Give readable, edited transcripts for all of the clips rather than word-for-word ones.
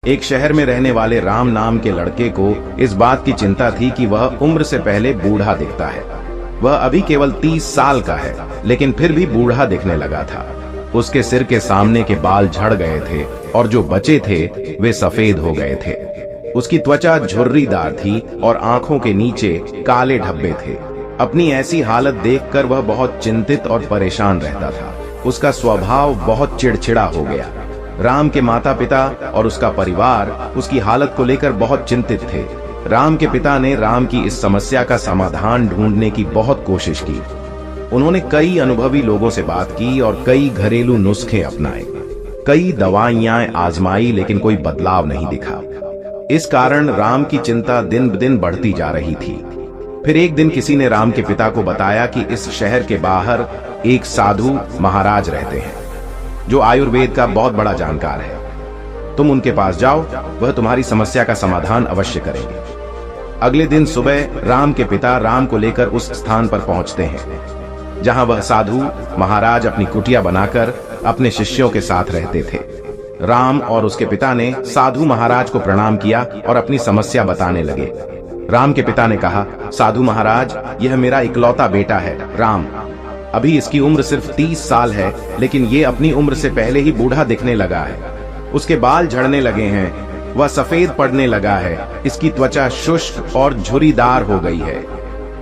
एक शहर में रहने वाले राम नाम के लड़के को इस बात की चिंता थी कि वह उम्र से पहले बूढ़ा दिखता है। वह अभी केवल 30 साल का है, लेकिन फिर भी बूढ़ा दिखने लगा था। उसके सिर के सामने के बाल झड़ गए थे और जो बचे थे वे सफेद हो गए थे। उसकी त्वचा झुर्रीदार थी और आंखों के नीचे काले धब्बे थे। अपनी ऐसी हालत देखकर वह बहुत चिंतित और परेशान रहता था। उसका स्वभाव बहुत चिड़चिड़ा हो गया। राम के माता पिता और उसका परिवार उसकी हालत को लेकर बहुत चिंतित थे। राम के पिता ने राम की इस समस्या का समाधान ढूंढने की बहुत कोशिश की। उन्होंने कई अनुभवी लोगों से बात की और कई घरेलू नुस्खे अपनाए। कई दवाइयां आजमाई, लेकिन कोई बदलाव नहीं दिखा। इस कारण राम की चिंता दिन ब दिन बढ़ती जा रही थी। फिर एक दिन किसी ने राम के पिता को बताया कि इस शहर के बाहर एक साधु महाराज रहते हैं जो आयुर्वेद का बहुत बड़ा जानकार है। तुम उनके पास जाओ, वह तुम्हारी समस्या का समाधान अवश्य करेंगे। अगले दिन सुबह राम के पिता राम को लेकर उस स्थान पर पहुंचते हैं जहां वह साधु महाराज अपनी कुटिया बनाकर अपने शिष्यों के साथ रहते थे। राम और उसके पिता ने साधु महाराज को प्रणाम किया और अपनी समस्या बताने लगे। राम के पिता ने कहा, साधु महाराज, यह मेरा इकलौता बेटा है राम। अभी इसकी उम्र सिर्फ 30 साल है, लेकिन ये अपनी उम्र से पहले ही बूढ़ा दिखने लगा है। उसके बाल झड़ने लगे हैं, वह सफेद पड़ने लगा है, इसकी त्वचा शुष्क और झुर्रीदार हो गई है।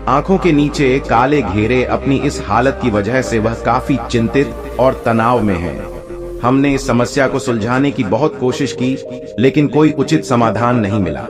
आंखों के नीचे काले घेरे। अपनी इस हालत की वजह से वह काफी चिंतित और तनाव में है। हमने इस समस्या को सुलझाने की बहुत कोशिश की, लेकिन कोई उचित समाधान नहीं मिला।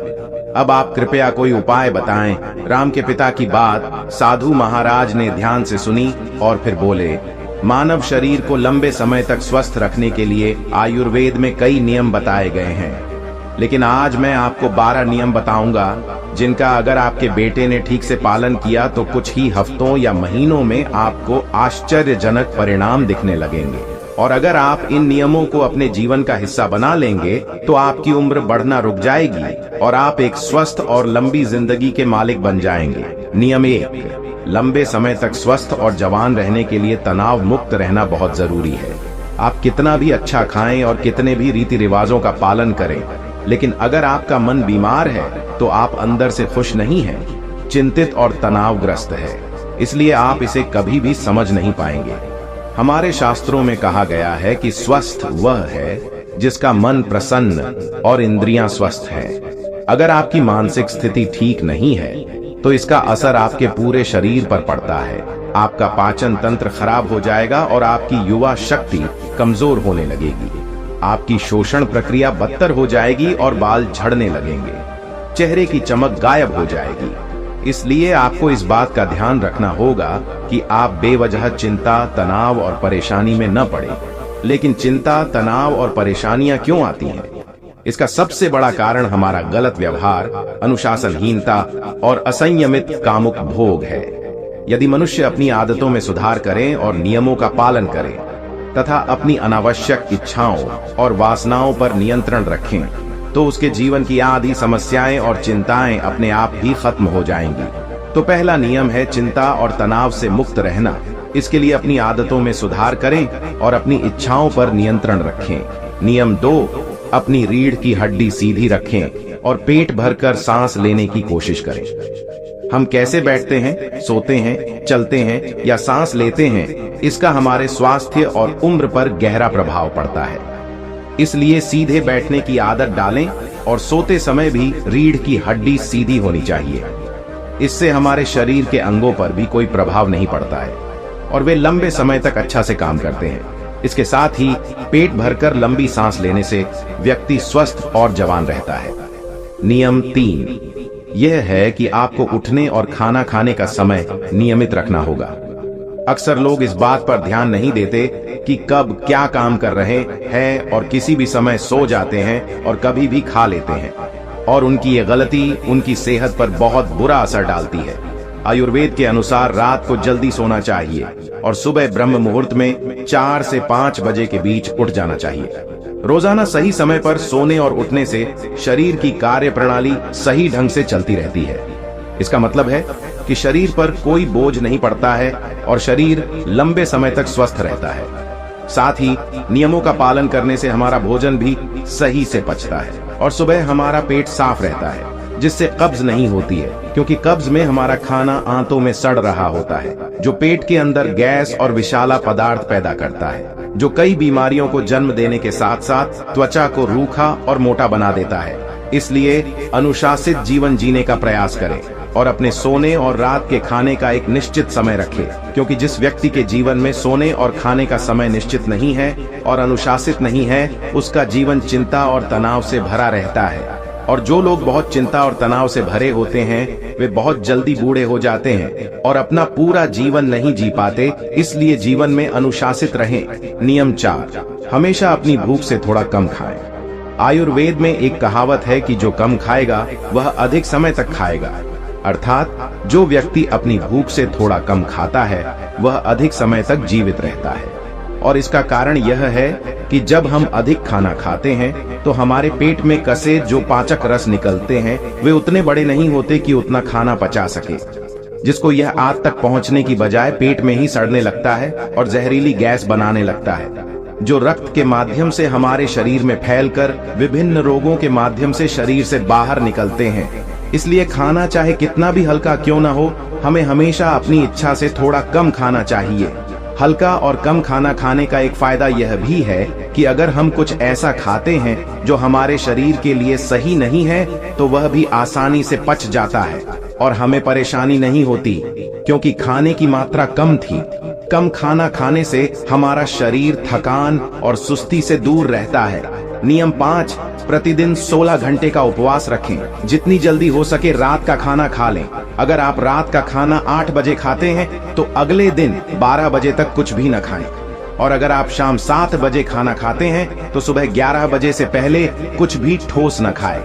अब आप कृपया कोई उपाय बताएं। राम के पिता की बात साधु महाराज ने ध्यान से सुनी और फिर बोले, मानव शरीर को लंबे समय तक स्वस्थ रखने के लिए आयुर्वेद में कई नियम बताए गए हैं, लेकिन आज मैं आपको 12 नियम बताऊंगा जिनका अगर आपके बेटे ने ठीक से पालन किया तो कुछ ही हफ्तों या महीनों में आपको आश्चर्यजनक परिणाम दिखने लगेंगे। और अगर आप इन नियमों को अपने जीवन का हिस्सा बना लेंगे तो आपकी उम्र बढ़ना रुक जाएगी और आप एक स्वस्थ और लंबी जिंदगी के मालिक बन जाएंगे। नियम 1, लंबे समय तक स्वस्थ और जवान रहने के लिए तनाव मुक्त रहना बहुत जरूरी है। आप कितना भी अच्छा खाएं और कितने भी रीति रिवाजों का पालन करें, लेकिन अगर आपका मन बीमार है तो आप अंदर से खुश नहीं हैं, चिंतित और तनावग्रस्त है। इसलिए आप इसे कभी भी समझ नहीं पाएंगे। हमारे शास्त्रों में कहा गया है कि स्वस्थ वह है जिसका मन प्रसन्न और इंद्रियां स्वस्थ हैं। अगर आपकी मानसिक स्थिति ठीक नहीं है तो इसका असर आपके पूरे शरीर पर पड़ता है। आपका पाचन तंत्र खराब हो जाएगा और आपकी युवा शक्ति कमजोर होने लगेगी। आपकी शोषण प्रक्रिया बदतर हो जाएगी और बाल झड़ने लगेंगे। चेहरे की चमक गायब हो जाएगी। इसलिए आपको इस बात का ध्यान रखना होगा कि आप बेवजह चिंता, तनाव और परेशानी में न पड़े। लेकिन चिंता, तनाव और परेशानियां क्यों आती हैं? इसका सबसे बड़ा कारण हमारा गलत व्यवहार, अनुशासनहीनता और असंयमित कामुक भोग है। यदि मनुष्य अपनी आदतों में सुधार करें और नियमों का पालन करें तथा अपनी अनावश्यक इच्छाओं और वासनाओं पर नियंत्रण रखें तो उसके जीवन की आधी समस्याएं और चिंताएं अपने आप ही खत्म हो जाएंगी। तो पहला नियम है चिंता और तनाव से मुक्त रहना। इसके लिए अपनी आदतों में सुधार करें और अपनी इच्छाओं पर नियंत्रण रखें। नियम 2, अपनी रीढ़ की हड्डी सीधी रखें और पेट भरकर सांस लेने की कोशिश करें। हम कैसे बैठते हैं, सोते हैं, चलते हैं या सांस लेते हैं, इसका हमारे स्वास्थ्य और उम्र पर गहरा प्रभाव पड़ता है। इसलिए सीधे बैठने की आदत डालें और सोते समय भी रीढ़ की हड्डी सीधी होनी चाहिए। इससे हमारे शरीर के अंगों पर भी कोई प्रभाव नहीं पड़ता है और वे लंबे समय तक अच्छा से काम करते हैं। इसके साथ ही पेट भरकर लंबी सांस लेने से व्यक्ति स्वस्थ और जवान रहता है। नियम 3, यह है कि आपको उठने और खाना खाने का समय नियमित रखना होगा। अक्सर लोग इस बात पर ध्यान नहीं देते कि कब क्या काम कर रहे हैं और किसी भी समय सो जाते हैं और कभी भी खा लेते हैं, और उनकी ये गलती उनकी सेहत पर बहुत बुरा असर डालती है। आयुर्वेद के अनुसार रात को जल्दी सोना चाहिए और सुबह ब्रह्म मुहूर्त में 4 से 5 बजे के बीच उठ जाना चाहिए। रोजाना सही समय पर सोने और उठने से शरीर की कार्य प्रणाली सही ढंग से चलती रहती है। इसका मतलब है कि शरीर पर कोई बोझ नहीं पड़ता है और शरीर लंबे समय तक स्वस्थ रहता है। साथ ही नियमों का पालन करने से हमारा भोजन भी सही से पचता है। और सुबह हमारा पेट साफ रहता है, जिससे कब्ज नहीं होती है, क्योंकि कब्ज में हमारा खाना आंतों में सड़ रहा होता है, जो पेट के अंदर गैस और विषाला पदार्थ पैदा करता है, जो कई बीमारियों को जन्म देने के साथ साथ त्वचा को रूखा और मोटा बना देता है। इसलिए अनुशासित जीवन जीने का प्रयास करें और अपने सोने और रात के खाने का एक निश्चित समय रखें, क्योंकि जिस व्यक्ति के जीवन में सोने और खाने का समय निश्चित नहीं है और अनुशासित नहीं है, उसका जीवन चिंता और तनाव से भरा रहता है। और जो लोग बहुत चिंता और तनाव से भरे होते हैं, वे बहुत जल्दी बूढ़े हो जाते हैं और अपना पूरा जीवन नहीं जी पाते। इसलिए जीवन में अनुशासित रहें। नियम 4, हमेशा अपनी भूख से थोड़ा कम खाएं। आयुर्वेद में एक कहावत है कि जो कम खाएगा वह अधिक समय तक खाएगा, अर्थात जो व्यक्ति अपनी भूख से थोड़ा कम खाता है वह अधिक समय तक जीवित रहता है। और इसका कारण यह है कि जब हम अधिक खाना खाते हैं तो हमारे पेट में कसे जो पाचक रस निकलते हैं वे उतने बड़े नहीं होते कि उतना खाना पचा सके, जिसको यह आंत तक पहुंचने की बजाय पेट में ही सड़ने लगता है और जहरीली गैस बनाने लगता है, जो रक्त के माध्यम से हमारे शरीर में फैलकर विभिन्न रोगों के माध्यम से शरीर से बाहर निकलते हैं। इसलिए खाना चाहे कितना भी हल्का क्यों ना हो, हमें हमेशा अपनी इच्छा से थोड़ा कम खाना चाहिए। हल्का और कम खाना खाने का एक फायदा यह भी है कि अगर हम कुछ ऐसा खाते हैं जो हमारे शरीर के लिए सही नहीं है, तो वह भी आसानी से पच जाता है और हमें परेशानी नहीं होती, क्योंकि खाने की मात्रा कम थी। कम खाना खाने से हमारा शरीर थकान और सुस्ती से दूर रहता है। नियम 5, प्रतिदिन 16 घंटे का उपवास रखें। जितनी जल्दी हो सके रात का खाना खा लें। अगर आप रात का खाना 8 बजे खाते हैं तो अगले दिन 12 बजे तक कुछ भी न खाएं। और अगर आप शाम 7 बजे खाना खाते हैं तो सुबह 11 बजे से पहले कुछ भी ठोस न खाएं।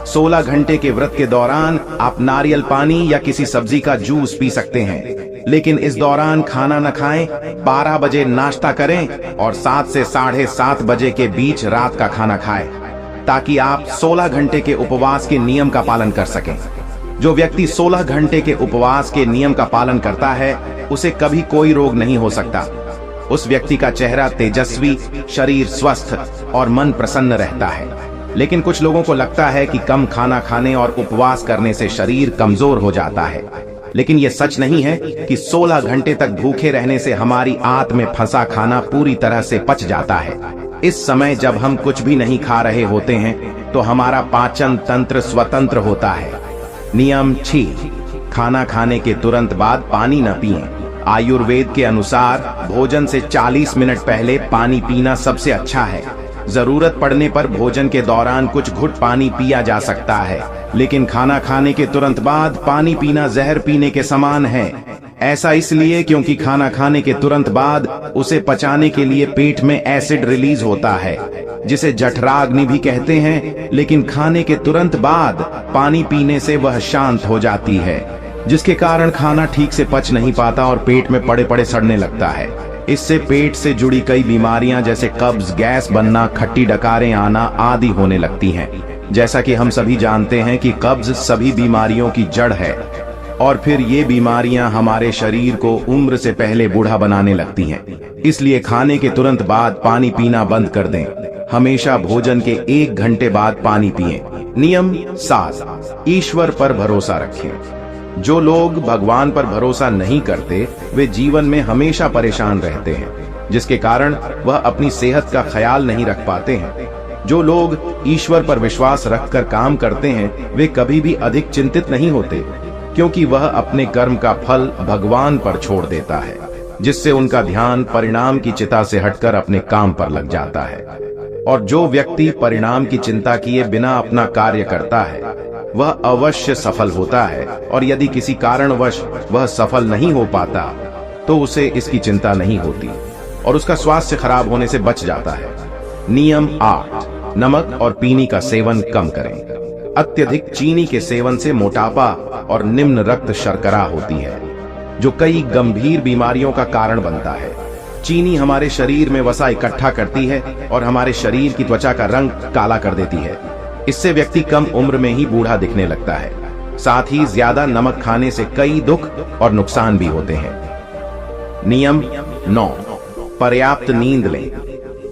16 घंटे के व्रत के दौरान आप नारियल पानी या किसी सब्जी का जूस पी सकते हैं, लेकिन इस दौरान खाना न खाएं। 12 बजे नाश्ता करें और 7 से 7:30 बजे के बीच रात का खाना खाएं, ताकि आप 16 घंटे के उपवास के नियम का पालन कर सकें। जो व्यक्ति 16 घंटे के उपवास के नियम का पालन करता है, उसे कभी कोई रोग नहीं हो सकता। उस व्यक्ति का चेहरा तेजस्वी, शरीर स्वस्थ और मन प्रसन्न रहता है। लेकिन कुछ लोगों को लगता है कि कम खाना खाने और उपवास करने से शरीर कमजोर हो जाता है, लेकिन यह सच नहीं है कि 16 घंटे तक भूखे रहने से हमारी आंत में फंसा खाना पूरी तरह से पच जाता है। इस समय जब हम कुछ भी नहीं खा रहे होते हैं तो हमारा पाचन तंत्र स्वतंत्र होता है। नियम 6, खाना खाने के तुरंत बाद पानी न पिएं। आयुर्वेद के अनुसार भोजन से 40 मिनट पहले पानी पीना सबसे अच्छा है। जरूरत पड़ने पर भोजन के दौरान कुछ घुट पानी पिया जा सकता है, लेकिन खाना खाने के तुरंत बाद पानी पीना जहर पीने के समान है। ऐसा इसलिए क्योंकि खाना खाने के तुरंत बाद उसे पचाने के लिए पेट में एसिड रिलीज होता है, जिसे जठराग्नि भी कहते हैं। लेकिन खाने के तुरंत बाद पानी पीने से वह शांत हो जाती है, जिसके कारण खाना ठीक से पच नहीं पाता और पेट में पड़े पड़े सड़ने लगता है। इससे पेट से जुड़ी कई बीमारियां जैसे कब्ज, गैस बनना, खट्टी डकारें आना आदि होने लगती हैं। जैसा कि हम सभी जानते हैं कि कब्ज सभी बीमारियों की जड़ है, और फिर ये बीमारियां हमारे शरीर को उम्र से पहले बूढ़ा बनाने लगती हैं। इसलिए खाने के तुरंत बाद पानी पीना बंद कर दें। हमेशा भोजन के 1 घंटे बाद पानी पिएं। नियम 7, ईश्वर पर भरोसा रखें। जो लोग भगवान पर भरोसा नहीं करते, वे जीवन में हमेशा परेशान रहते हैं, जिसके कारण वह अपनी सेहत का ख्याल नहीं रख पाते हैं। जो लोग ईश्वर पर विश्वास रखकर काम करते हैं, वे कभी भी अधिक चिंतित नहीं होते, क्योंकि वह अपने कर्म का फल भगवान पर छोड़ देता है, जिससे उनका ध्यान परिणाम की चिंता से हटकर अपने काम पर लग जाता है। और जो व्यक्ति परिणाम की चिंता किए बिना अपना कार्य करता है, वह अवश्य सफल होता है, और यदि किसी कारणवश वह सफल नहीं हो पाता तो उसे इसकी चिंता नहीं होती और उसका स्वास्थ्य खराब होने से बच जाता है। नियम 8, नमक और चीनी का सेवन कम करें। अत्यधिक चीनी के सेवन से मोटापा और निम्न रक्त शर्करा होती है, जो कई गंभीर बीमारियों का कारण बनता है। चीनी हमारे शरीर में वसा इकट्ठा करती है और हमारे शरीर की त्वचा का रंग काला कर देती है। इससे व्यक्ति कम उम्र में ही बूढ़ा दिखने लगता है। साथ ही ज्यादा नमक खाने से कई दुख और नुकसान भी होते हैं। नियम 9, पर्याप्त नींद लें।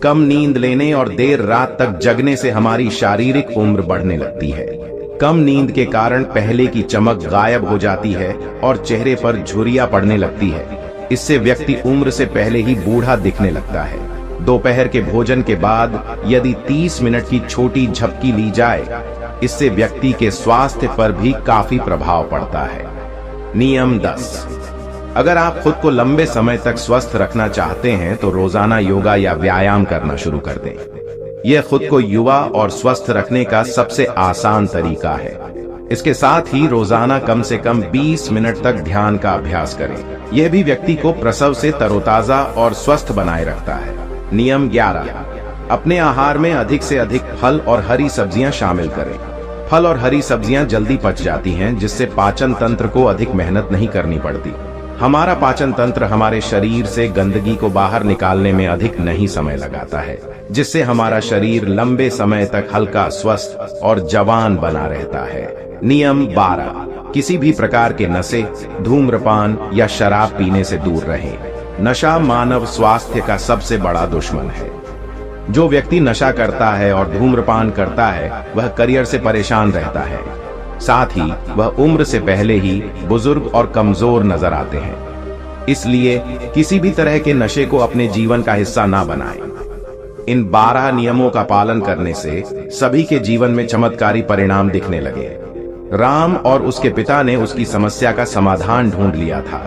कम नींद लेने और देर रात तक जगने से हमारी शारीरिक उम्र बढ़ने लगती है। कम नींद के कारण पहले की चमक गायब हो जाती है और चेहरे पर झुर्रियां पड़ने लगती है। इससे व्यक्ति उम्र से पहले ही बूढ़ा दिखने लगता है। दोपहर के भोजन के बाद यदि 30 मिनट की छोटी झपकी ली जाए, इससे व्यक्ति के स्वास्थ्य पर भी काफी प्रभाव पड़ता है। नियम 10। अगर आप खुद को लंबे समय तक स्वस्थ रखना चाहते हैं तो रोजाना योगा या व्यायाम करना शुरू कर दें। यह खुद को युवा और स्वस्थ रखने का सबसे आसान तरीका है। इसके साथ ही रोजाना कम से कम 20 मिनट तक ध्यान का अभ्यास करें। यह भी व्यक्ति को प्रसव से तरोताजा और स्वस्थ बनाए रखता है। नियम 11। अपने आहार में अधिक से अधिक फल और हरी सब्जियां शामिल करें। फल और हरी सब्जियां जल्दी पच जाती हैं, जिससे पाचन तंत्र को अधिक मेहनत नहीं करनी पड़ती। हमारा पाचन तंत्र हमारे शरीर से गंदगी को बाहर निकालने में अधिक नहीं समय लगाता है, जिससे हमारा शरीर लंबे समय तक हल्का, स्वस्थ और जवान बना रहता है। नियम 12। किसी भी प्रकार के नशे, धूम्रपान या शराब पीने से दूर रहें। नशा मानव स्वास्थ्य का सबसे बड़ा दुश्मन है। जो व्यक्ति नशा करता है और धूम्रपान करता है, वह करियर से परेशान रहता है। साथ ही वह उम्र से पहले ही बुजुर्ग और कमजोर नजर आते हैं। इसलिए किसी भी तरह के नशे को अपने जीवन का हिस्सा ना बनाएं। इन 12 नियमों का पालन करने से सभी के जीवन में चमत्कारी परिणाम दिखने लगे। राम और उसके पिता ने उसकी समस्या का समाधान ढूंढ लिया था।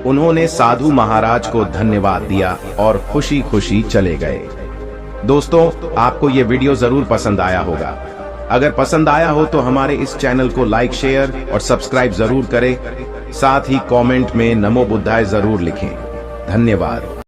उन्होंने साधु महाराज को धन्यवाद दिया और खुशी खुशी चले गए। दोस्तों, आपको ये वीडियो जरूर पसंद आया होगा। अगर पसंद आया हो तो हमारे इस चैनल को लाइक, शेयर और सब्सक्राइब जरूर करें। साथ ही कमेंट में नमो बुद्धाय जरूर लिखें। धन्यवाद।